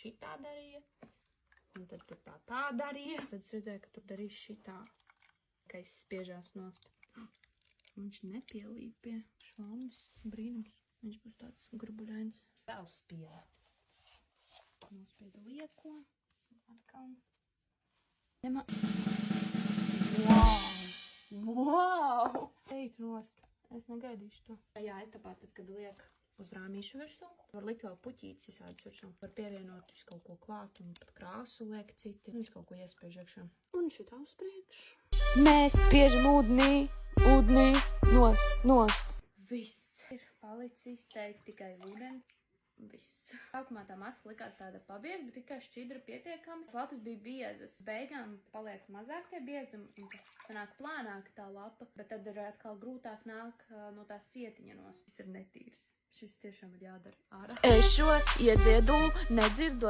šitā darīja. Un tad tur tā darīja. Tad es redzēju, ka tur darīja šitā. Ka izspiežās nost. Viņš nepielīp pie švambas. Brīnums. Viņš būs tāds grubuļains. Vēl spieda. Nospieda lieko. Atkal. Ņemā. Wow! Teikt nost. Es negaidīšu to. Šajā etapā, tad, kad liek uz rāmīšu virsū, var likt vēl puķītes visādus virsū. Var pievienot visu kaut ko klāt un pat krāsu liek citi. Viņš kaut ko iespiež iekšā. Un šitā uz priekšu. Mēs spiežam ūdenī, nost. Viss ir palicis teikt tikai ūdens. Viss. Sākumā tā maska likās tāda pabieza, bet tikai šķidra pietiekami. Lapas bija biezas. Beigām paliek mazāk tie biezumi, un tas sanāk plānāk tā lapa, bet tad ir atkal grūtāk nāk no tā sietiņa nost. Tas ir netīrs. Šis tiešām ir jādara ārā. Es šo iedziedu nedzirdot.